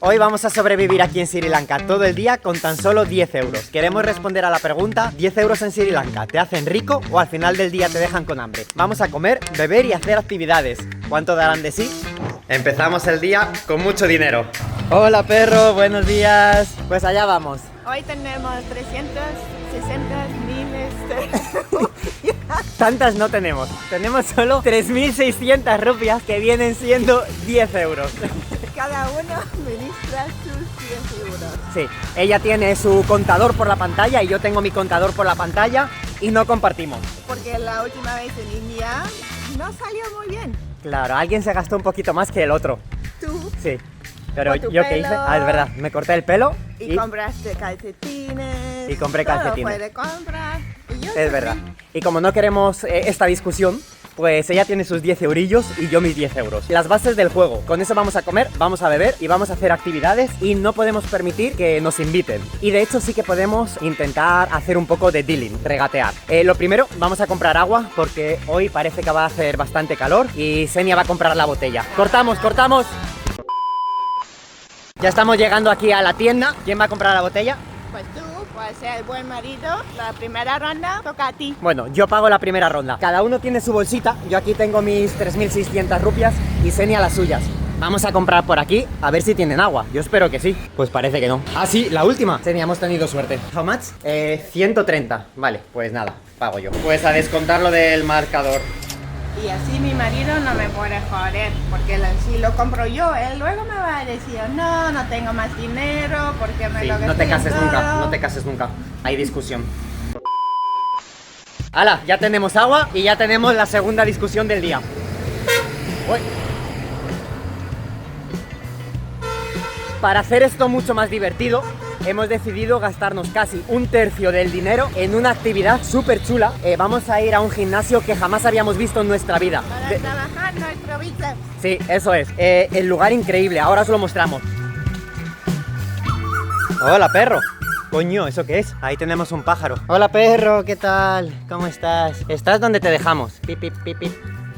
Hoy vamos a sobrevivir aquí en Sri Lanka todo el día con tan solo 10 euros. Queremos responder a la pregunta: ¿10 euros en Sri Lanka te hacen rico o al final del día te dejan con hambre? Vamos a comer, beber y hacer actividades. ¿Cuánto darán de sí? Empezamos el día con mucho dinero. Hola perro, buenos días. Pues allá vamos. Hoy tenemos 360 miles. Tantas no tenemos. Tenemos solo 3.600 rupias que vienen siendo 10 euros. Cada uno administra sus 10 euros. Sí, ella tiene su contador por la pantalla y yo tengo mi contador por la pantalla y no compartimos. Porque la última vez en India no salió muy bien. Claro, alguien se gastó un poquito más que el otro. Tú. Sí, pero Con tu yo qué pelo. hice, es verdad, me corté el pelo Y compraste calcetines. Y compré calcetines. Todo fue de compra. Y yo es también. verdad. Y como no queremos esta discusión, pues ella tiene sus 10 eurillos y yo mis 10 euros. Las bases del juego, con eso vamos a comer, vamos a beber y vamos a hacer actividades y no podemos permitir que nos inviten. Y de hecho sí que podemos intentar hacer un poco de dealing, regatear. Lo primero, vamos a comprar agua porque hoy parece que va a hacer bastante calor y Senia va a comprar la botella. ¡Cortamos, cortamos! Ya estamos llegando aquí a la tienda. ¿Quién va a comprar la botella? Pues tú, puedes ser el buen marido. La primera ronda toca a ti. Bueno, yo pago la primera ronda. Cada uno tiene su bolsita. Yo aquí tengo mis 3.600 rupias y Senia las suyas. Vamos a comprar por aquí a ver si tienen agua. Yo espero que sí. Pues parece que no. Ah, sí, la última. Senia, hemos tenido suerte. ¿How much? 130. Vale, pues nada, pago yo. Pues a descontarlo del marcador. Y así mi marido no me puede joder, porque si lo compro yo, él luego me va a decir, no tengo más dinero, porque me Sí, lo no gasté te cases todo". nunca, no te cases nunca. Hay discusión. ¡Hala! Ya tenemos agua y ya tenemos la segunda discusión del día. Uy. Para hacer esto mucho más divertido, hemos decidido gastarnos casi un tercio del dinero en una actividad súper chula. Vamos a ir a un gimnasio que jamás habíamos visto en nuestra vida. Para trabajar nuestro bíceps. Sí, eso es. El lugar increíble, ahora os lo mostramos. Hola, perro. Coño, ¿eso qué es? Ahí tenemos un pájaro. Hola, perro, ¿qué tal? ¿Cómo estás? ¿Estás donde te dejamos? Pip, pip, pip, pip.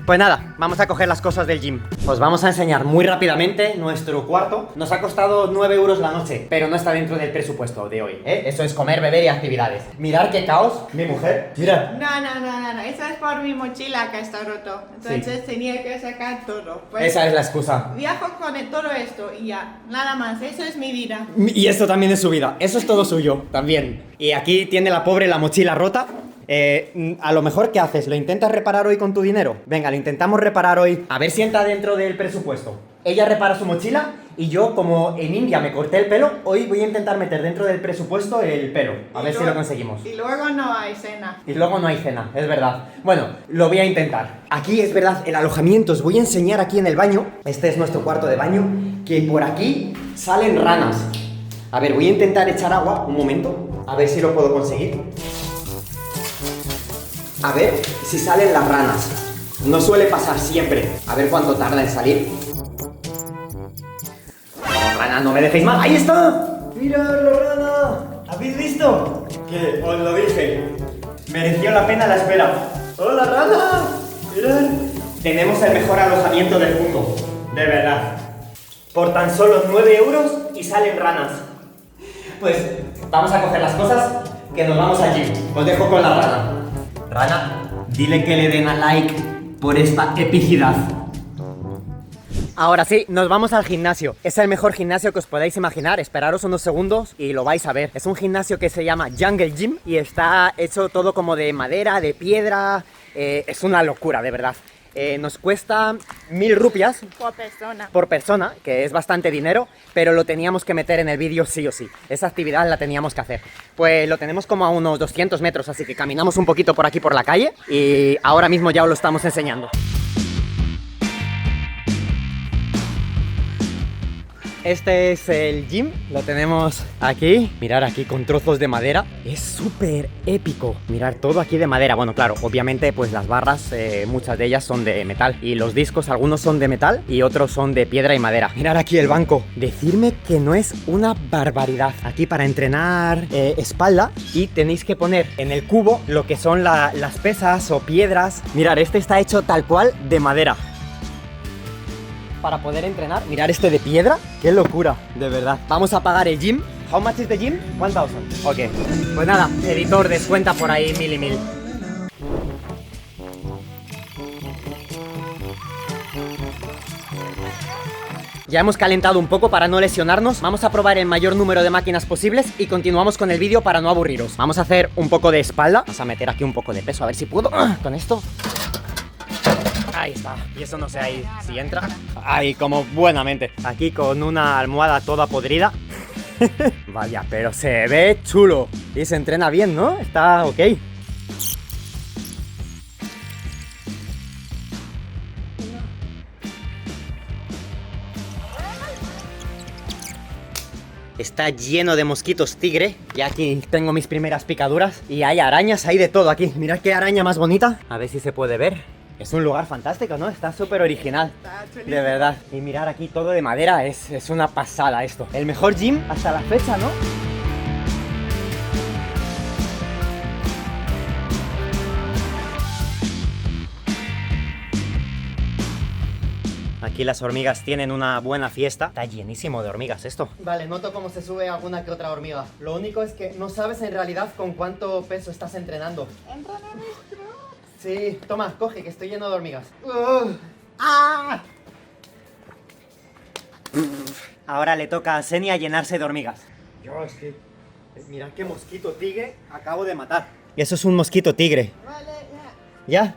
Pues nada, vamos a coger las cosas del gym. Os vamos a enseñar muy rápidamente nuestro cuarto. Nos ha costado 9 euros la noche, pero no está dentro del presupuesto de hoy, ¿eh? Eso es comer, beber y actividades. Mirad qué caos, mi mujer. Mirad. No, eso es por mi mochila que está roto. Entonces tenía que sacar todo. Pues Esa es la excusa. viajo con todo esto y ya, nada más, eso es mi vida. Y esto también es su vida. Eso es todo suyo, también. Y aquí tiene la pobre la mochila rota. A lo mejor, ¿qué haces? ¿Lo intentas reparar hoy con tu dinero? Venga, lo intentamos reparar hoy. A ver si entra dentro del presupuesto. Ella repara su mochila y yo, como en India me corté el pelo, hoy voy a intentar meter dentro del presupuesto el pelo. A ver si lo conseguimos. Y luego no hay cena. Y luego no hay cena, es verdad. Bueno, lo voy a intentar. Aquí es verdad, el alojamiento. Os voy a enseñar aquí en el baño. Este es nuestro cuarto de baño. Que por aquí salen ranas. A ver, voy a intentar echar agua, un momento. A ver si lo puedo conseguir. A ver si salen las ranas. No suele pasar siempre. A ver cuánto tarda en salir. No, ranas, no me dejéis mal. ¡Ahí está! ¡Mirad la rana! ¿Habéis visto? Que os lo dije. Mereció la pena la espera. ¡Hola, rana! ¡Mirad! Tenemos el mejor alojamiento del mundo. De verdad. Por tan solo 9 euros y salen ranas. Pues vamos a coger las cosas que nos vamos allí. Os dejo con la rana. Rana, dile que le den a like por esta epicidad. Ahora sí, nos vamos al gimnasio. Es el mejor gimnasio que os podáis imaginar. Esperaros unos segundos y lo vais a ver. Es un gimnasio que se llama Jungle Gym y está hecho todo como de madera, de piedra. Es una locura, de verdad. Nos cuesta 1.000 rupias por persona, que es bastante dinero, pero lo teníamos que meter en el vídeo sí o sí. Esa actividad la teníamos que hacer. Pues lo tenemos como a unos 200 metros, así que caminamos un poquito por aquí por la calle y ahora mismo ya os lo estamos enseñando. Este es el gym, lo tenemos aquí. Mirad aquí con trozos de madera. Es súper épico. Mirad todo aquí de madera. Bueno, claro, obviamente pues las barras, muchas de ellas son de metal. Y los discos, algunos son de metal y otros son de piedra y madera. Mirad aquí el banco. Decidme que no es una barbaridad. Aquí para entrenar espalda. Y tenéis que poner en el cubo lo que son las pesas o piedras. Mirad, este está hecho tal cual de madera. para poder entrenar. Mirar este de piedra, qué locura, de verdad. Vamos a pagar el gym. How much is the gym? 1000. Ok. Pues nada, editor, descuenta por ahí 1000 y 1000. Ya hemos calentado un poco para no lesionarnos. Vamos a probar el mayor número de máquinas posibles y continuamos con el vídeo para no aburriros. Vamos a hacer un poco de espalda. Vamos a meter aquí un poco de peso, a ver si puedo. Con esto. Ahí está. Y eso no sé ahí si entra. Ahí, como buenamente. Aquí con una almohada toda podrida. Vaya, pero se ve chulo. Y se entrena bien, ¿no? Está ok. Está lleno de mosquitos tigre. Y aquí tengo mis primeras picaduras. Y hay arañas, hay de todo aquí. Mirad qué araña más bonita. A ver si se puede ver. Es un lugar fantástico, ¿no? Está súper original. De verdad. Y mirar aquí todo de madera. Es una pasada esto. El mejor gym hasta la fecha, ¿no? Aquí las hormigas tienen una buena fiesta. Está llenísimo de hormigas esto. Vale, noto cómo se sube alguna que otra hormiga. Lo único es que no sabes en realidad con cuánto peso estás entrenando. Sí, toma, coge, que estoy lleno de hormigas. ¡Ah! Ahora le toca a Senia llenarse de hormigas. Yo, es que... Mirad qué mosquito tigre acabo de matar. Y eso es un mosquito tigre. Vale, ya. ¿Ya?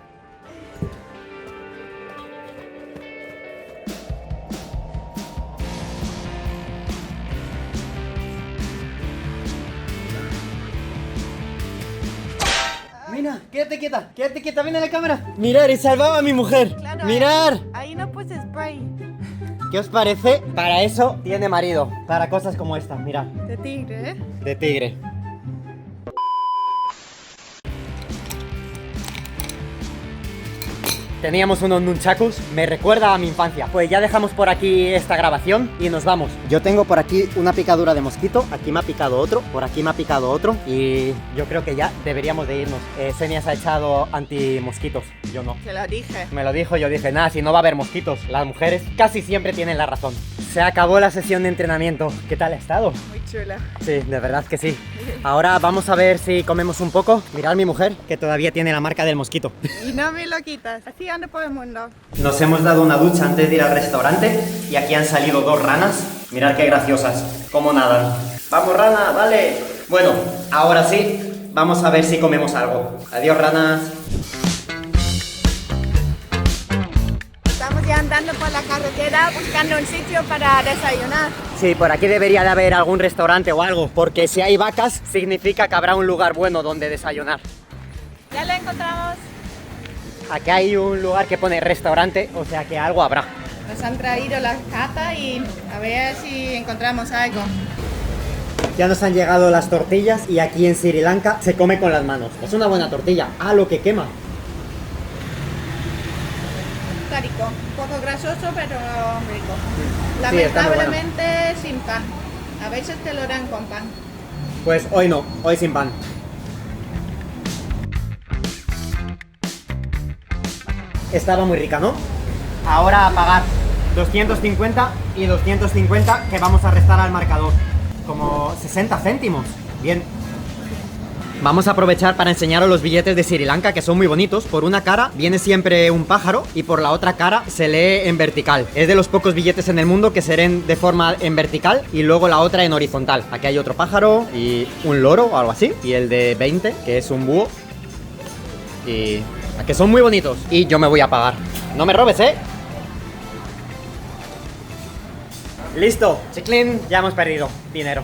Mira, quédate quieta, ven a la cámara. Mirar, he salvado a mi mujer. Claro, Mirar. ahí no puse spray. ¿Qué os parece? Para eso tiene marido. Para cosas como esta, mirad. De tigre, ¿eh? De tigre. Teníamos unos nunchakus, me recuerda a mi infancia. Pues ya dejamos por aquí esta grabación y nos vamos. Yo tengo por aquí una picadura de mosquito, aquí me ha picado otro, por aquí me ha picado otro y yo creo que ya deberíamos de irnos. Senia se ha echado anti-mosquitos, yo no. Te lo dije. Me lo dijo, yo dije, nada, si no va a haber mosquitos, las mujeres casi siempre tienen la razón. Se acabó la sesión de entrenamiento. ¿Qué tal ha estado? Muy chula. Sí, de verdad que sí. Ahora vamos a ver si comemos un poco. Mirad mi mujer, que todavía tiene la marca del mosquito. Y no me lo quitas. Así ando por el mundo. Nos hemos dado una ducha antes de ir al restaurante y aquí han salido dos ranas. Mirad qué graciosas, cómo nadan. ¡Vamos, rana, dale! Bueno, ahora sí, vamos a ver si comemos algo. Adiós, ranas. Estamos ya andando por la carretera buscando un sitio para desayunar. Sí, por aquí debería de haber algún restaurante o algo, porque si hay vacas significa que habrá un lugar bueno donde desayunar. Ya lo encontramos. Aquí hay un lugar que pone restaurante, o sea que algo habrá. Nos han traído la cata y a ver si encontramos algo. Ya nos han llegado las tortillas y aquí en Sri Lanka se come con las manos. Es una buena tortilla. Ah, lo que quema. Está rico, un poco grasoso pero rico. Sí, está muy bueno. Lamentablemente sin pan. A veces te lo dan con pan. Pues hoy no, hoy sin pan. Estaba muy rica, ¿no? Ahora a pagar 250 y 250 que vamos a restar al marcador. Como 60 céntimos. Bien. Vamos a aprovechar para enseñaros los billetes de Sri Lanka, que son muy bonitos. Por una cara viene siempre un pájaro y por la otra cara se lee en vertical. Es de los pocos billetes en el mundo que se leen de forma en vertical y luego la otra en horizontal. Aquí hay otro pájaro y un loro o algo así. Y el de 20, que es un búho. Y... que son muy bonitos. Y yo me voy a pagar. No me robes, ¿eh? Listo, chiclín, ya hemos perdido dinero.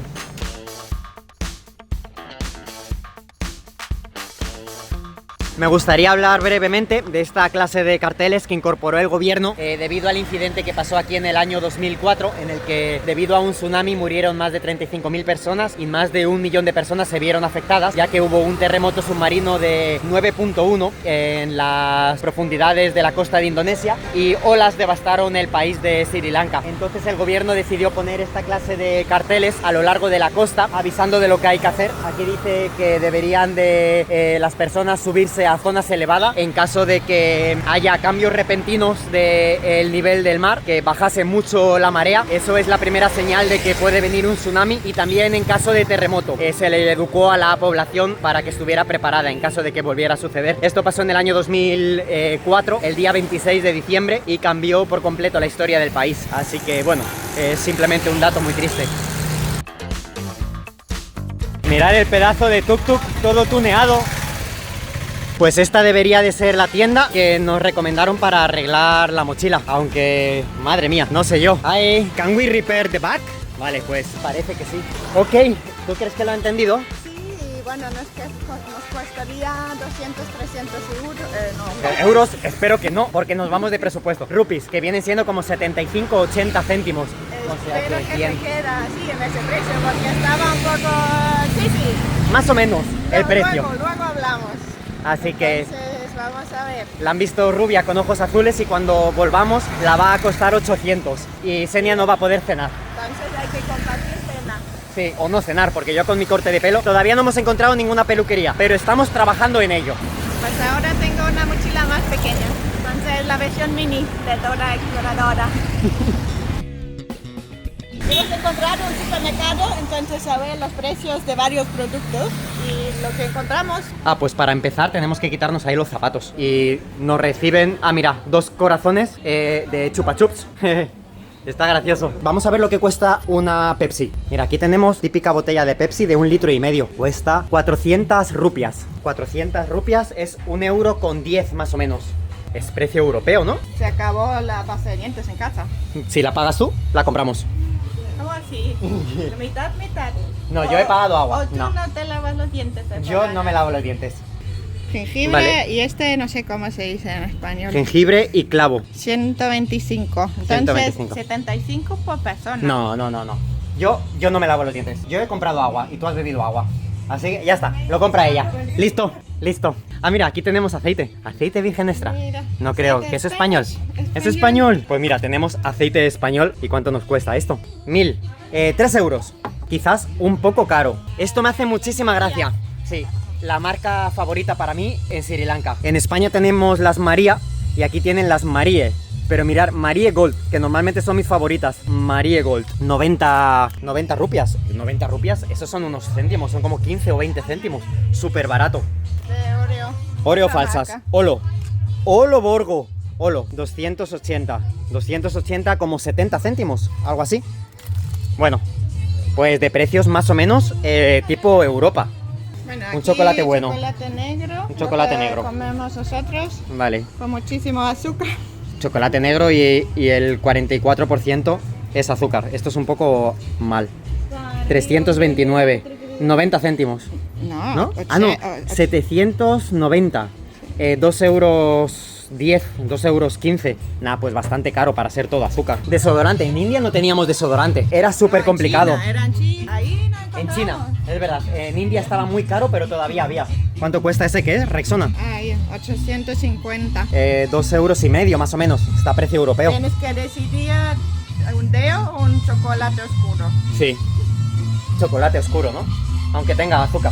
Me gustaría hablar brevemente de esta clase de carteles que incorporó el gobierno debido al incidente que pasó aquí en el año 2004, en el que debido a un tsunami murieron más de 35.000 personas y más de 1 millón de personas se vieron afectadas, ya que hubo un terremoto submarino de 9.1 en las profundidades de la costa de Indonesia y olas devastaron el país de Sri Lanka. Entonces el gobierno decidió poner esta clase de carteles a lo largo de la costa, avisando de lo que hay que hacer. Aquí dice que deberían de las personas subirse a zonas elevadas en caso de que haya cambios repentinos del nivel del mar, que bajase mucho la marea. Eso es la primera señal de que puede venir un tsunami, y también en caso de terremoto. Se le educó a la población para que estuviera preparada en caso de que volviera a suceder. Esto pasó en el año 2004, el día 26 de diciembre, y cambió por completo la historia del país. Así que bueno, es simplemente un dato muy triste. Mirad el pedazo de tuk-tuk, todo tuneado. Pues esta debería de ser la tienda que nos recomendaron para arreglar la mochila. Aunque, madre mía, no sé yo. Hi, can we repair the back? Vale, pues parece que sí. Ok, ¿tú crees que lo ha entendido? Sí, bueno, no es que nos costaría 200, 300 Euros, espero que no, porque nos vamos de presupuesto. Rupees, que vienen siendo como 75, 80 céntimos. O sea Espero que bien. se queda así en ese precio, porque estaba un poco... Sí. Más o menos el precio. Luego hablamos. Así que Entonces, vamos a ver. la han visto rubia con ojos azules, y cuando volvamos la va a costar 800. Y Xenia no va a poder cenar. Entonces hay que compartir cena. Sí, o no cenar, porque yo con mi corte de pelo todavía no hemos encontrado ninguna peluquería, pero estamos trabajando en ello. Pues ahora tengo una mochila más pequeña. Entonces la versión mini de Dora Exploradora. Hemos encontrado un supermercado, entonces a ver los precios de varios productos y lo que encontramos. Ah, pues para empezar tenemos que quitarnos ahí los zapatos. Y nos reciben, mira, 2 corazones de chupa chups. Está gracioso. Vamos a ver lo que cuesta una Pepsi. Mira, aquí tenemos típica botella de Pepsi de 1,5 litros. Cuesta 400 rupias. 400 rupias es 1,10 € más o menos. Es precio europeo, ¿no? Se acabó la pasta de dientes en casa. Si la pagas tú, la compramos. ¿Cómo así? Mitad. No, yo he pagado agua. O tú No. no te lavas los dientes. Yo no me lavo los dientes. Jengibre Vale. y este no sé cómo se dice en español. Jengibre y clavo. 125. Entonces 125. 75 por persona. No. Yo no me lavo los dientes. Yo he comprado agua y tú has bebido agua. Así que ya está, lo compra ella. Listo. Ah, mira, aquí tenemos aceite. Aceite virgen extra. Mira, No creo, aceite que es español. ¿Es español? Pues mira, tenemos aceite español. ¿Y cuánto nos cuesta esto? 1000. 3 euros. Quizás un poco caro. Esto me hace muchísima gracia. Sí, la marca favorita para mí en Sri Lanka. En España tenemos las María y aquí tienen las Marie. Pero mirar, Marie Gold, que normalmente son mis favoritas. Marie Gold, 90 rupias. 90 rupias, esos son unos céntimos, son como 15 o 20 céntimos. Súper barato. De Oreo. Oreo Esta falsas. marca. Olo Borgo. Olo, 280. 280 como 70 céntimos, algo así. Bueno, pues de precios más o menos tipo Europa. Bueno, Un aquí chocolate bueno. Chocolate negro. Un chocolate lo que negro. comemos nosotros Vale, con muchísimo azúcar. chocolate negro y el 44% es azúcar. Esto es un poco mal. 329, 90 céntimos. No, ¿No? Ah, no, 790. 2 euros 10, 2 euros 15. Nah, pues bastante caro para ser todo azúcar. Desodorante. En India no teníamos desodorante. Era súper complicado. Era en China. Ahí no En encontramos. China, es verdad. En India estaba muy caro, pero todavía había. ¿Cuánto cuesta ese que es? Rexona. Ahí, 850. 2 euros y medio más o menos. Está a precio europeo. Tienes que decidir un deo o un chocolate oscuro. Sí. Chocolate oscuro, ¿no? Aunque tenga azúcar.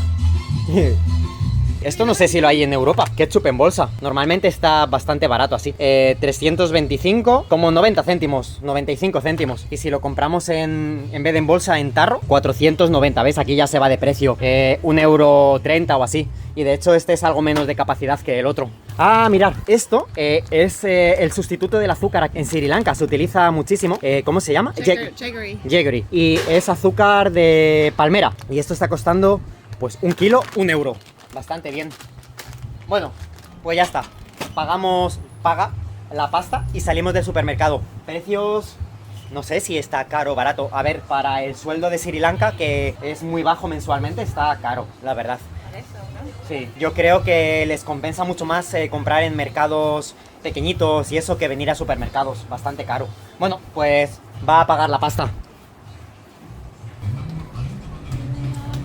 Esto no sé si lo hay en Europa. Ketchup en bolsa. Normalmente está bastante barato así. 325, como 90 céntimos, 95 céntimos. Y si lo compramos en vez de en bolsa, en tarro, 490. ¿Ves? Aquí ya se va de precio. 1,30 € o así. Y de hecho este es algo menos de capacidad que el otro. Ah, mirad, esto es el sustituto del azúcar en Sri Lanka. Se utiliza muchísimo. ¿Cómo se llama? Jaggery. Jaggery. Y es azúcar de palmera. Y esto está costando, pues, 1 kilo, 1 euro. Bastante bien. Bueno, pues ya está. Paga la pasta y salimos del supermercado. Precios, no sé si está caro o barato. A ver, para el sueldo de Sri Lanka, que es muy bajo mensualmente, está caro, la verdad. Eso, ¿no? Sí, yo creo que les compensa mucho más comprar en mercados pequeñitos y eso que venir a supermercados. Bastante caro. Bueno, pues va a pagar la pasta.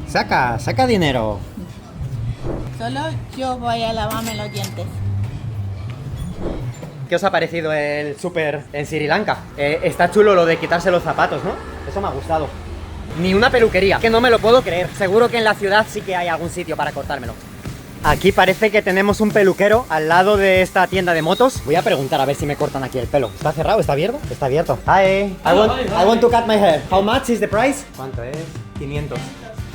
Saca dinero. Solo yo voy a lavarme los dientes. ¿Qué os ha parecido el súper en Sri Lanka? Está chulo lo de quitarse los zapatos, ¿no? Eso me ha gustado. Ni una peluquería, que no me lo puedo creer. Seguro que en la ciudad sí que hay algún sitio para cortármelo. Aquí parece que tenemos un peluquero al lado de esta tienda de motos. Voy a preguntar a ver si me cortan aquí el pelo. ¿Está cerrado? ¿Está abierto? Está abierto. Hi, I want to cut my hair. How much is the price? ¿Cuánto es? 500.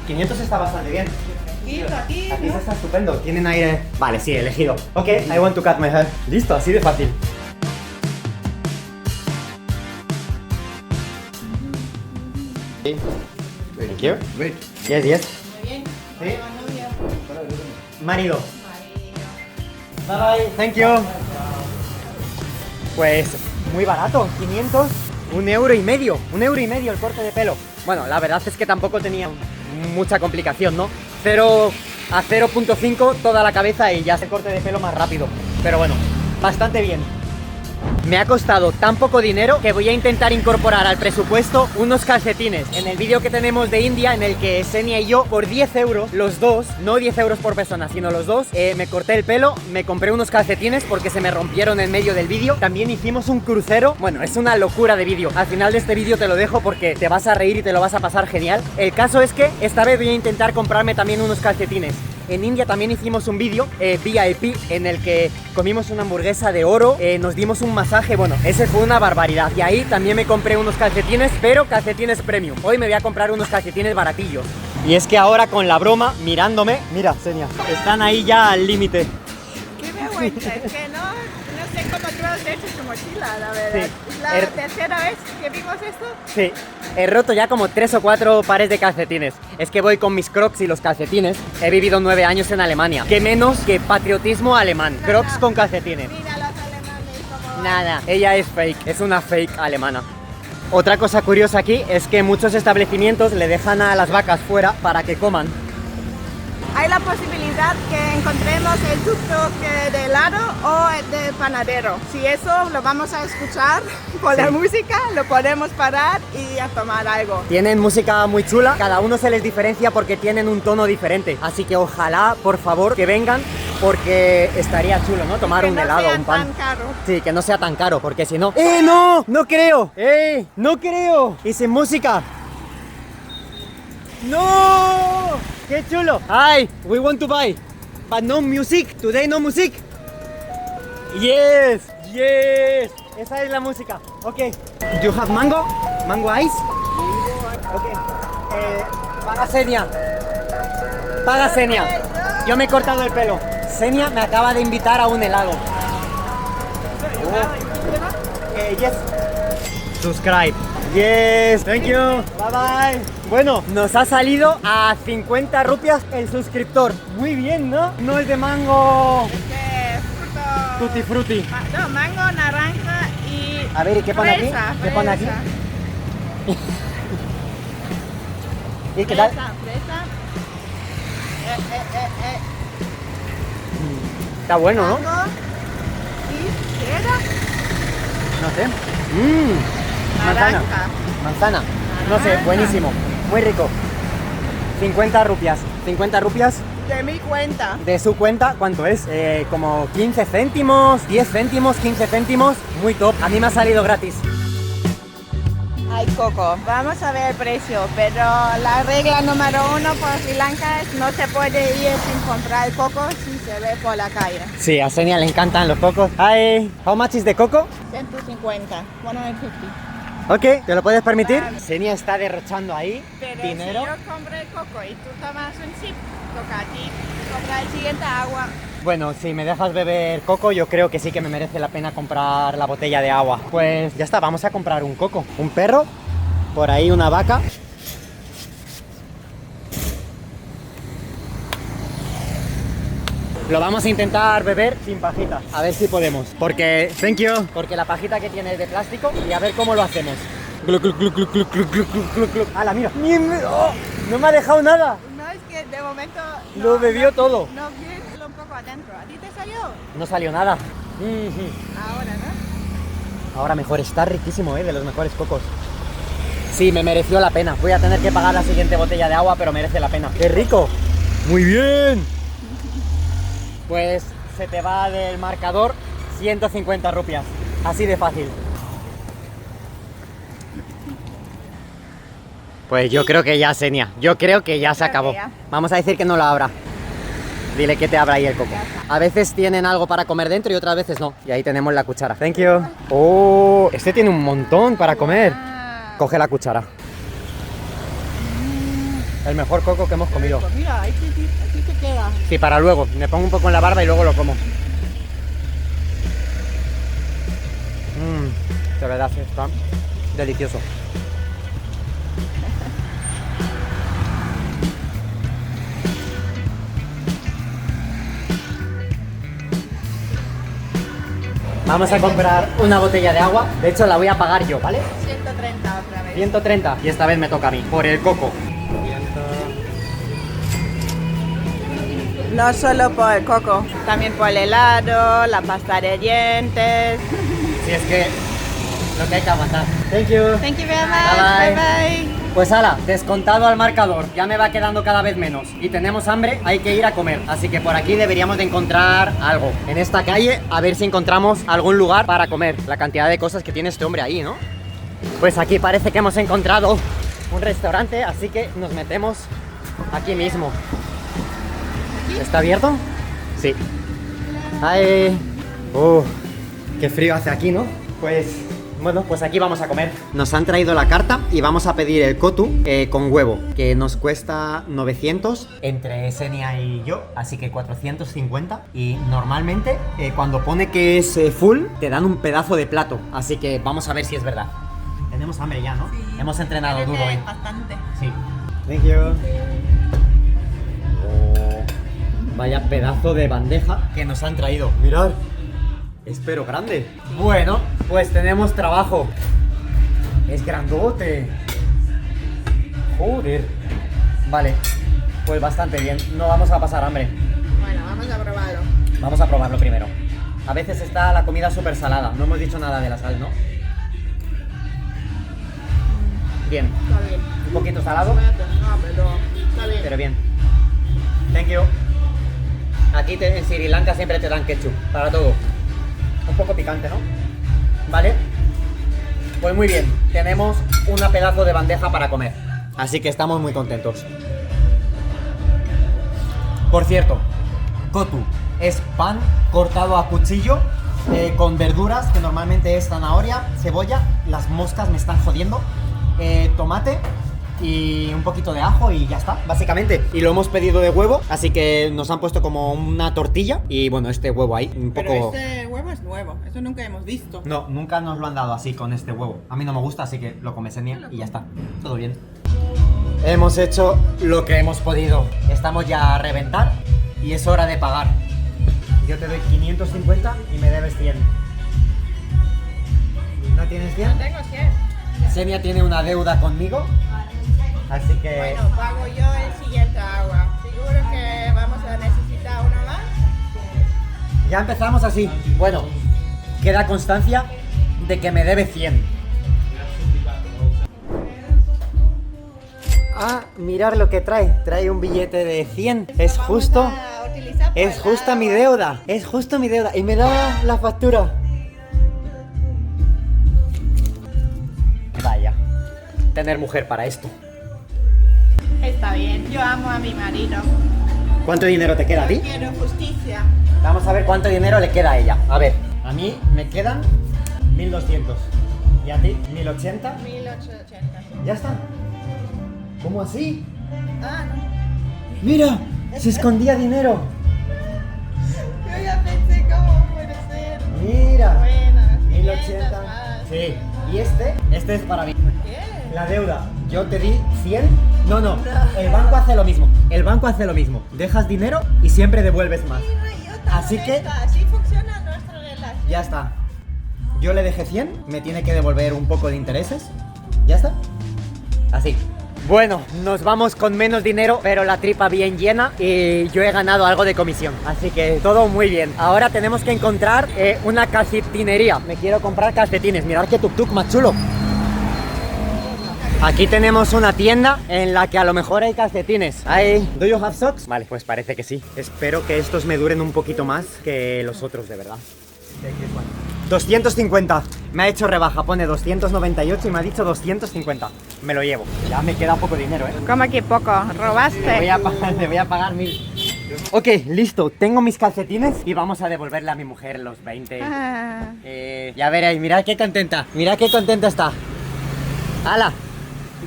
500 está bastante bien. Aquí está estupendo. Tienen aire. Vale, sí, elegido. Ok, I want to cut my hair. Listo, así de fácil. Thank you. Wait. Yes, yes. Muy bien. Sí. Marido. Bye bye. Thank you. Pues muy barato, 500, €1,50. €1,50 el corte de pelo. Bueno, la verdad es que tampoco tenía mucha complicación, ¿no? 0 a 0.5 toda la cabeza y ya se corte de pelo más rápido. Pero bueno, bastante bien. Me ha costado tan poco dinero que voy a intentar incorporar al presupuesto unos calcetines. En el vídeo que tenemos de India, en el que Xenia y yo, por 10 euros, los dos, no 10 euros por persona, sino los dos, me corté el pelo, me compré unos calcetines porque se me rompieron en medio del vídeo. También hicimos un crucero. Bueno, es una locura de vídeo. Al final de este vídeo te lo dejo porque te vas a reír y te lo vas a pasar genial. El caso es que esta vez voy a intentar comprarme también unos calcetines. En India también hicimos un vídeo VIP en el que comimos una hamburguesa de oro, nos dimos un masaje, bueno, ese fue una barbaridad. Y ahí también me compré unos calcetines, pero calcetines premium. Hoy me voy a comprar unos calcetines baratillos. Y es que ahora con la broma, mirándome, mira, Xenia, están ahí ya al límite. Qué vergüenza, es que no sé cómo tú has hecho tu mochila, la verdad. Sí. ¿Es la tercera vez que vimos esto? Sí, he roto ya como 3 o 4 pares de calcetines. Es que voy con mis Crocs y los calcetines. He vivido 9 años en Alemania. ¿Qué menos que patriotismo alemán? Crocs con calcetines. Mira los alemanes como... Nada, ella es fake, es una fake alemana. Otra cosa curiosa aquí es que muchos establecimientos le dejan a las vacas fuera para que coman. Hay la posibilidad que encontremos el tuk-tuk de helado o el de panadero. Si eso lo vamos a escuchar por la música, lo podemos parar y a tomar algo. Tienen música muy chula, cada uno se les diferencia porque tienen un tono diferente. Así que ojalá, por favor, que vengan porque estaría chulo, ¿no? Tomar un helado o un pan. Tan caro. Sí, que no sea tan caro, porque si no... ¡Eh, no! ¡No creo! ¡Eh, no creo! Y sin música. ¡No! ¡Qué chulo! Hi, we want to buy, but no music. Today no music. Yes, yes. Esa es la música. Ok. Do you have mango? Mango ice? Ok. Paga Xenia. Paga Xenia. Yo me he cortado el pelo. Xenia me acaba de invitar a un helado. Yes. Subscribe. Yes, thank you. Bye bye. Bueno, nos ha salido a 50 rupias el suscriptor. Muy bien, ¿no? No es de mango. Fruto... Tutti frutti. No, mango, naranja y... A ver, ¿y qué pone fresa, aquí? ¿Qué pone aquí? fresa. ¿Y qué tal? Fresa. Está bueno, ¿no? Mango y... ¿qué era? No sé. Manzana. Manzana. No sé, Naranja. buenísimo. Muy rico. 50 rupias. 50 rupias De mi cuenta. de su cuenta. ¿Cuánto es? Como 15 céntimos, 10 céntimos, 15 céntimos. Muy top. A mí me ha salido gratis. Hay coco. Vamos a ver el precio, pero la regla número 1 por Sri Lanka es no se puede ir sin comprar coco si se ve por la calle. Sí, a Xenia le encantan los cocos. Hi, how much is the coco? 150, 150. Ok, ¿te lo puedes permitir? Xenia está derrochando ahí Pero dinero. si yo compré coco y tú tomas un sip, toca a ti comprar el siguiente agua. Bueno, si me dejas beber coco, yo creo que sí que me merece la pena comprar la botella de agua. Pues ya está, vamos a comprar un coco. Un perro, por ahí una vaca. Lo vamos a intentar beber sin pajita, a ver si podemos. Porque, thank you, porque la pajita que tiene es de plástico y a ver cómo lo hacemos. Gluc, gluc, gluc, gluc, gluc, gluc, gluc, gluc, gluc. ¡Hala, mira! ¡Oh! No me ha dejado nada. No, es que de momento... Lo bebió todo. No, bien, un poco adentro. ¿A ti te salió? No salió nada. Ahora, ¿no? Ahora mejor, está riquísimo, de los mejores cocos. Sí, me mereció la pena. Voy a tener que pagar la siguiente botella de agua, pero merece la pena. ¡Qué rico! ¡Muy bien! Pues se te va del marcador 150 rupias. Así de fácil. Pues yo creo que ya, Xenia. Yo creo que ya se acabó. Vamos a decir que no lo abra. Dile que te abra ahí el coco. A veces tienen algo para comer dentro y otras veces no. Y ahí tenemos la cuchara. Thank you. Oh, este tiene un montón para comer. Coge la cuchara. El mejor coco que hemos comido. Pues mira, aquí te queda. Sí, para luego. Me pongo un poco en la barba y luego lo como. De verdad, está delicioso. Vamos a comprar una botella de agua. De hecho, la voy a pagar yo, ¿vale? 130 otra vez. 130. Y esta vez me toca a mí, por el coco. No solo por el coco, también por el helado, la pasta de dientes. Si es que lo que hay que aguantar. Thank you. Thank you very much. Bye, Bye bye. Pues ala, descontado al marcador, ya me va quedando cada vez menos y tenemos hambre, hay que ir a comer, así que por aquí deberíamos de encontrar algo. En esta calle, a ver si encontramos algún lugar para comer, la cantidad de cosas que tiene este hombre ahí, ¿no? Pues aquí parece que hemos encontrado un restaurante, así que nos metemos aquí mismo. ¿Está abierto? Sí. ¡Ay! ¡Qué frío hace aquí, ¿no? Pues... bueno, pues aquí vamos a comer. Nos han traído la carta y vamos a pedir el kotu con huevo, que nos cuesta 900 entre Xenia y yo, así que 450. Y normalmente cuando pone que es full, te dan un pedazo de plato, así que vamos a ver si es verdad. Tenemos hambre ya, ¿no? Sí. Hemos entrenado duro hoy. Bastante. Sí. Thank you. Vaya pedazo de bandeja que nos han traído. Mirad. Espero grande. Bueno, pues tenemos trabajo. Es grandote. Joder. Vale, pues bastante bien. No vamos a pasar hambre. Bueno, vamos a probarlo. Vamos a probarlo primero. A veces está la comida súper salada. No hemos dicho nada de la sal, ¿no? Bien. Está bien. Un poquito salado, No, pero está bien. pero bien. Thank you. Aquí en Sri Lanka siempre te dan ketchup para todo. Un poco picante, ¿no? Vale. Pues muy bien, tenemos una pedazo de bandeja para comer. Así que estamos muy contentos. Por cierto, kotu es pan cortado a cuchillo con verduras, que normalmente es zanahoria, cebolla, las moscas me están jodiendo, tomate y un poquito de ajo y ya está, básicamente. Y lo hemos pedido de huevo, así que nos han puesto como una tortilla y bueno, este huevo ahí, un poco... Pero este huevo es nuevo, eso nunca hemos visto. No, nunca nos lo han dado así con este huevo. A mí no me gusta, así que lo come Xenia y ya está. Todo bien. Hemos hecho lo que hemos podido. Estamos ya a reventar y es hora de pagar. Yo te doy 550 y me debes 100. ¿No tienes 100? No tengo 100. Xenia tiene una deuda conmigo. Así que... Bueno, pago yo el siguiente agua. Seguro que vamos a necesitar una más. ya empezamos así. Bueno, queda constancia de que me debe 100. Ah, mirar lo que trae. Trae un billete de 100. Es justo. Es justa mi deuda. Es justo mi deuda. Y me da la factura. Vaya. Tener mujer para esto. Está bien, yo amo a mi marido. ¿Cuánto dinero te queda a ti? Quiero justicia. Vamos a ver cuánto dinero le queda a ella. A ver, a mí me quedan 1200. ¿Y a ti? 1080. 1880. ¿Ya está? ¿Cómo así? Ah, no. ¡Mira! ¡Se escondía dinero! Yo ya pensé cómo puede ser. ¡Mira! Buenas. 1080. Más. Sí. ¿Y este es para mí. ¿Por qué? La deuda. Yo te di 100. No. El banco hace lo mismo. El banco hace lo mismo. Dejas dinero y siempre devuelves más. Mira, yo también. Así que... Así funciona nuestra relación. Ya está. Yo le dejé 100. Me tiene que devolver un poco de intereses. ¿Ya está? Así. Bueno, nos vamos con menos dinero, pero la tripa bien llena y yo he ganado algo de comisión. Así que todo muy bien. Ahora tenemos que encontrar una calcetinería. Me quiero comprar calcetines. Mirad qué tuk-tuk más chulo. Aquí tenemos una tienda en la que a lo mejor hay calcetines. ¿Do you have socks? Vale, pues parece que sí. Espero que estos me duren un poquito más que los otros, de verdad. 250. Me ha hecho rebaja, pone 298 y me ha dicho 250. Me lo llevo. Ya me queda poco dinero, ¿eh? ¿Cómo que poco? ¿Robaste? Le voy a pagar 1000. Ok, listo. Tengo mis calcetines y vamos a devolverle a mi mujer los 20. Ya veréis, mirad qué contenta. Mirad qué contenta está. ¡Hala!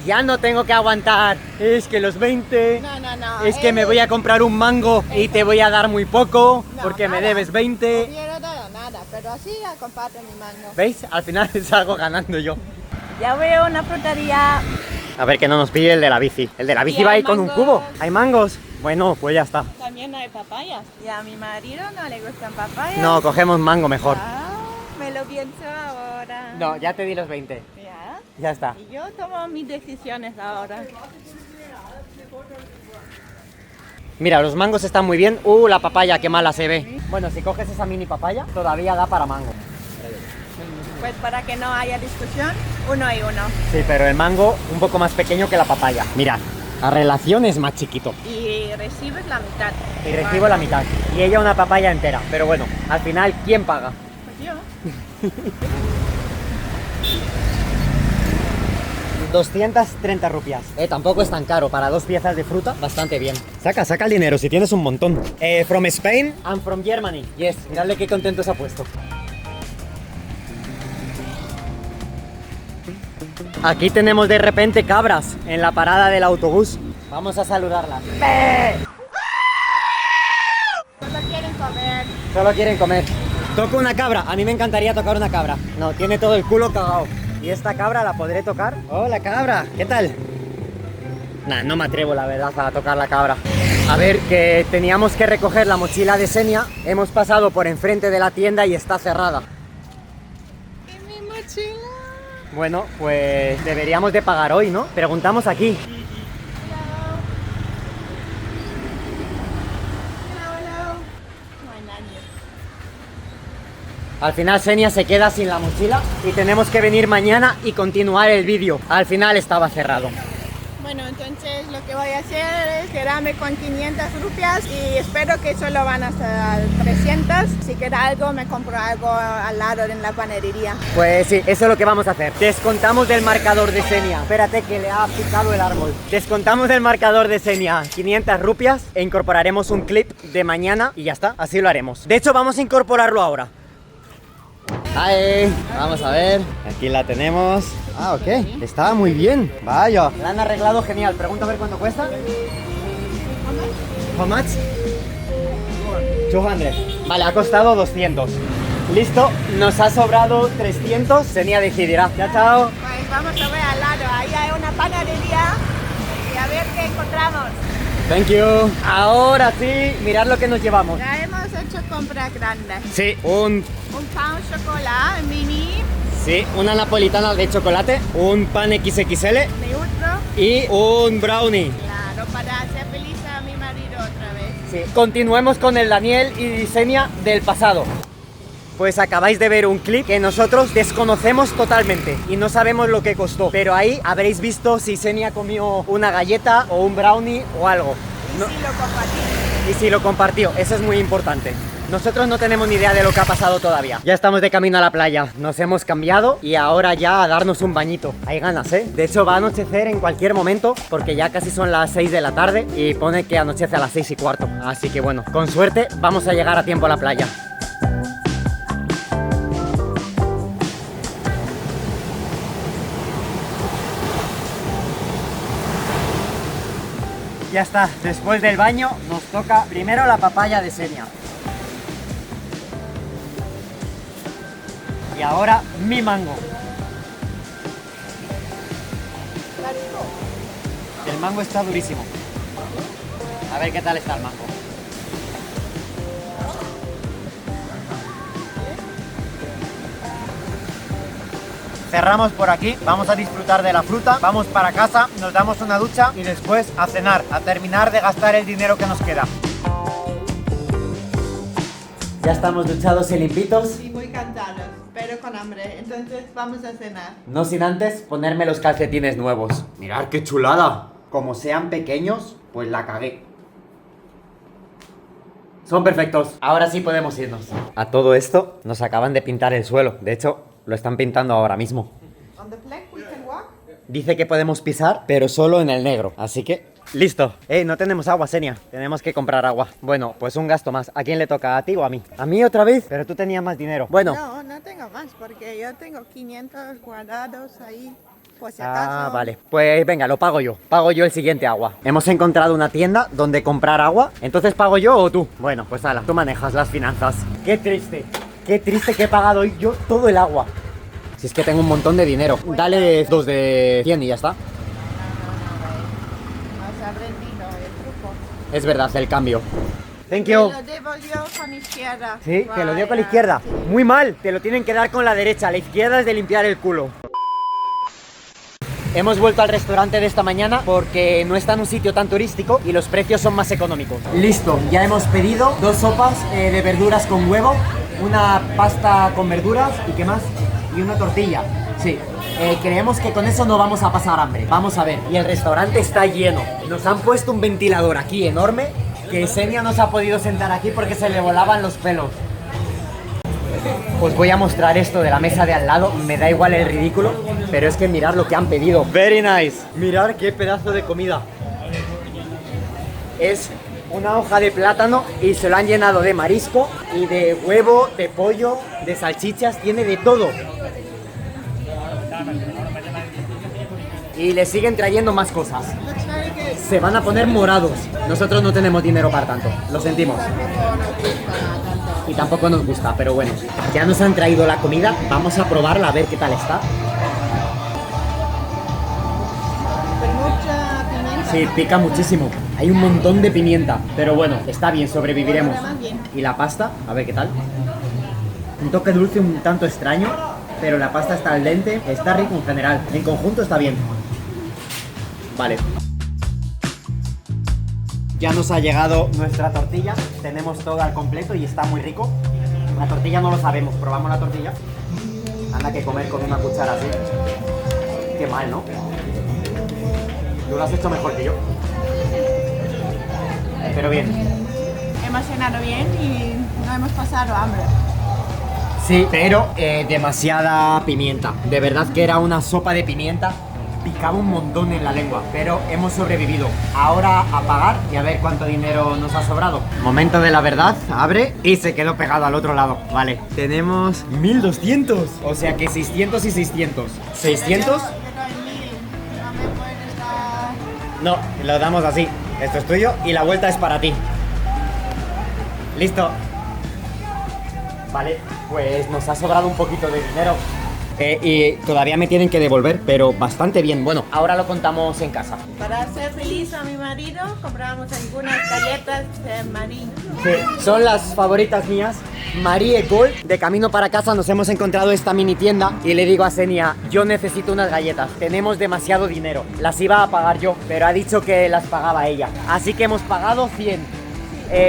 Ya no tengo que aguantar. Es que los 20... No. Es que me voy a comprar un mango y te voy a dar muy poco porque me debes 20. No quiero dar nada, pero así ya comparto mi mango. ¿Veis? Al final salgo ganando yo. Ya veo una frutería. A ver que no nos pille el de la bici. El de la bici Y va hay ahí con un mangos. cubo. ¿Hay mangos? Bueno, pues ya está. También hay papayas. Y a mi marido no le gustan papayas. No, cogemos mango mejor. Me lo pienso ahora. No, ya te di los 20. Ya. Ya está. Y yo tomo mis decisiones ahora. Mira, los mangos están muy bien. La papaya, qué mala se ve. Bueno, si coges esa mini papaya, todavía da para mango. Pues para que no haya discusión, 1 y 1. Sí, pero el mango un poco más pequeño que la papaya. Mira, a relación es más chiquito. Y recibes la mitad. Y recibo la mitad. Y ella una papaya entera. Pero bueno, al final, ¿quién paga? Pues yo. 230 rupias. Tampoco es tan caro. Para 2 piezas de fruta, bastante bien. Saca el dinero si tienes un montón. From Spain and from Germany. Yes, miradle qué contento se ha puesto. Aquí tenemos de repente cabras en la parada del autobús. Vamos a saludarlas. Solo quieren comer. Solo quieren comer. Toco una cabra. A mí me encantaría tocar una cabra. No, tiene todo el culo cagado. ¿Y esta cabra la podré tocar? Hola, cabra. ¿Qué tal? Nah, no me atrevo, la verdad, a tocar la cabra. A ver, que teníamos que recoger la mochila de Xenia. Hemos pasado por enfrente de la tienda y está cerrada. ¿Y mi mochila? Bueno, pues deberíamos de pagar hoy, ¿no? Preguntamos aquí. Hello. No hay nadie. Al final Xenia se queda sin la mochila y tenemos que venir mañana y continuar el vídeo. Al final estaba cerrado. Bueno, entonces lo que voy a hacer es quedarme con 500 rupias y espero que solo van hasta 300. Si queda algo, me compro algo al lado en la panadería. Pues sí, eso es lo que vamos a hacer. Descontamos del marcador de Xenia. Espérate que le ha picado el árbol. Descontamos del marcador de Xenia 500 rupias e incorporaremos un clip de mañana y ya está, así lo haremos. De hecho, vamos a incorporarlo ahora. Vamos a ver. Aquí la tenemos. Ah, ok. Estaba muy bien. Vaya. La han arreglado genial. Pregunto a ver cuánto cuesta. How much? 200. Vale, ha costado 200. Listo, nos ha sobrado 300. Xenia decidirá. Ya, chao. Pues vamos a ver al lado. Ahí hay una panadería y a ver qué encontramos. Thank you. Ahora sí, mirad lo que nos llevamos. Ya hemos hecho compras grandes. Sí, Un pan chocolate mini, sí, una napolitana de chocolate, un pan XXL neutro. y un brownie. Claro, para hacer feliz a mi marido otra vez. Sí. Continuemos con el Daniel y Xenia del pasado. Pues acabáis de ver un clip que nosotros desconocemos totalmente y no sabemos lo que costó. Pero ahí habréis visto si Xenia comió una galleta o un brownie o algo. Y No- si lo compartí. Y si lo compartió, eso es muy importante. Nosotros no tenemos ni idea de lo que ha pasado todavía. Ya estamos de camino a la playa, nos hemos cambiado y ahora ya a darnos un bañito. Hay ganas, ¿eh? De hecho va a anochecer en cualquier momento porque ya casi son las 6 de la tarde y pone que anochece a las 6:15. Así que bueno, con suerte vamos a llegar a tiempo a la playa. Ya está, después del baño nos toca primero la papaya de Xenia. Y ahora mi mango. El mango está durísimo. A ver qué tal está el mango. Cerramos por aquí, vamos a disfrutar de la fruta, vamos para casa, nos damos una ducha y después a cenar, a terminar de gastar el dinero que nos queda. Ya estamos duchados y limpitos. Sí, muy cansados, pero con hambre. Entonces vamos a cenar. No sin antes ponerme los calcetines nuevos. Mirad qué chulada. Como sean pequeños, pues la cagué. Son perfectos. Ahora sí podemos irnos. A todo esto nos acaban de pintar el suelo. De hecho, lo están pintando ahora mismo. On the flag we can walk. Dice que podemos pisar, pero solo en el negro. Así que Listo. No tenemos agua, Senia. Tenemos que comprar agua. Bueno, pues un gasto más. ¿A quién le toca? ¿A ti o a mí? ¿A mí otra vez? Pero tú tenías más dinero. Bueno. No, no tengo más porque yo tengo 500 guardados ahí. Por si acaso. Vale. Pues venga, lo pago yo. Pago yo el siguiente agua. Hemos encontrado una tienda donde comprar agua. Entonces, ¿pago yo o tú? Bueno, pues ala, tú manejas las finanzas. Qué triste. Qué triste que he pagado hoy yo todo el agua. Si es que tengo un montón de dinero. Dale 2 de 100 y ya está. Nos ha rendido el truco. Es verdad, el cambio. Thank Te you. lo devolvió con izquierda. Sí, te lo dio con la Vaya. izquierda. Muy mal, te lo tienen que dar con la derecha. La izquierda es de limpiar el culo. Hemos vuelto al restaurante de esta mañana porque no está en un sitio tan turístico y los precios son más económicos. Listo, ya hemos pedido 2 sopas de verduras con huevo, una pasta con verduras y ¿qué más? Y una tortilla. Sí. Creemos que con eso no vamos a pasar hambre. Vamos a ver. Y el restaurante está lleno. Nos han puesto un ventilador aquí enorme que Senia no se ha podido sentar aquí porque se le volaban los pelos. Os voy a mostrar esto de la mesa de al lado. Me da igual el ridículo, pero es que mirad lo que han pedido. Very nice. Mirad qué pedazo de comida. Es una hoja de plátano y se lo han llenado de marisco y de huevo, de pollo, de salchichas. Tiene de todo. Y le siguen trayendo más cosas. Se van a poner morados. Nosotros no tenemos dinero para tanto. Lo sentimos. Y tampoco nos gusta, pero bueno. Ya nos han traído la comida. Vamos a probarla a ver qué tal está. Mucha pimienta. Sí, pica muchísimo. Hay un montón de pimienta. Pero bueno, está bien, sobreviviremos. Y la pasta, a ver qué tal. Un toque dulce un tanto extraño, pero la pasta está al dente. Está rico en general. En conjunto está bien. Vale. Ya nos ha llegado nuestra tortilla. Tenemos todo al completo y está muy rico. La tortilla no lo sabemos. Probamos la tortilla. Anda que comer con una cuchara así. Qué mal, ¿no? Tú lo has hecho mejor que yo. Pero bien. Hemos cenado bien y no hemos pasado hambre. Sí, pero demasiada pimienta. De verdad que era una sopa de pimienta. Picaba un montón en la lengua, pero hemos sobrevivido. Ahora a pagar y a ver cuánto dinero nos ha sobrado. Momento de la verdad, abre y se quedó pegado al otro lado. Vale, tenemos 1200. O sea que 600 y 600. 600. Pero en 1000 no me puedes dar. No, lo damos así. Esto es tuyo y la vuelta es para ti. Listo. Vale, pues nos ha sobrado un poquito de dinero. Y todavía me tienen que devolver, pero bastante bien. Bueno, ahora lo contamos en casa. Para hacer feliz a mi marido, compramos algunas galletas de Marie. Sí, son las favoritas mías. Marie Gold. De camino para casa nos hemos encontrado esta mini tienda y le digo a Senia, yo necesito unas galletas. Tenemos demasiado dinero. Las iba a pagar yo, pero ha dicho que las pagaba ella. Así que hemos pagado 100.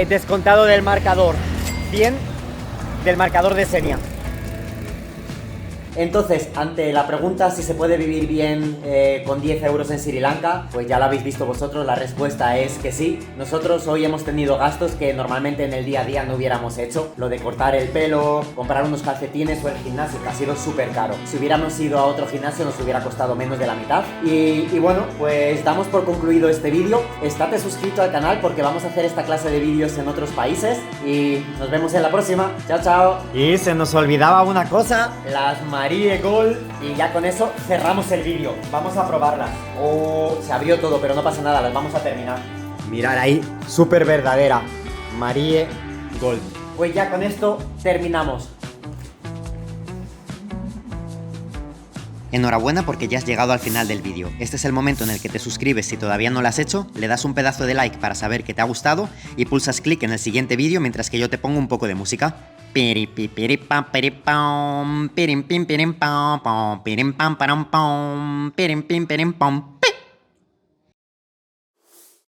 Descontado del marcador. 100 del marcador de Senia. Entonces, ante la pregunta si se puede vivir bien con 10 euros en Sri Lanka, pues ya lo habéis visto vosotros, la respuesta es que sí. Nosotros hoy hemos tenido gastos que normalmente en el día a día no hubiéramos hecho. Lo de cortar el pelo, comprar unos calcetines o el gimnasio, que ha sido súper caro. Si hubiéramos ido a otro gimnasio nos hubiera costado menos de la mitad. Y bueno, pues damos por concluido este vídeo. Estate suscrito al canal porque vamos a hacer esta clase de vídeos en otros países. Y nos vemos en la próxima. Chao, chao. Y se nos olvidaba una cosa, las Marie Gold. Y ya con eso cerramos el vídeo. Vamos a probarlas. Oh, se abrió todo, pero no pasa nada, las vamos a terminar. Mirad ahí, súper verdadera Marie Gold. Pues ya con esto terminamos. Enhorabuena porque ya has llegado al final del vídeo. Este es el momento en el que te suscribes si todavía no lo has hecho, le das un pedazo de like para saber que te ha gustado y pulsas clic en el siguiente vídeo mientras que yo te pongo un poco de música. Piri piri pam piri pam pirim pim pirim pam pam pirim pam param pam pirim pim pirim pam.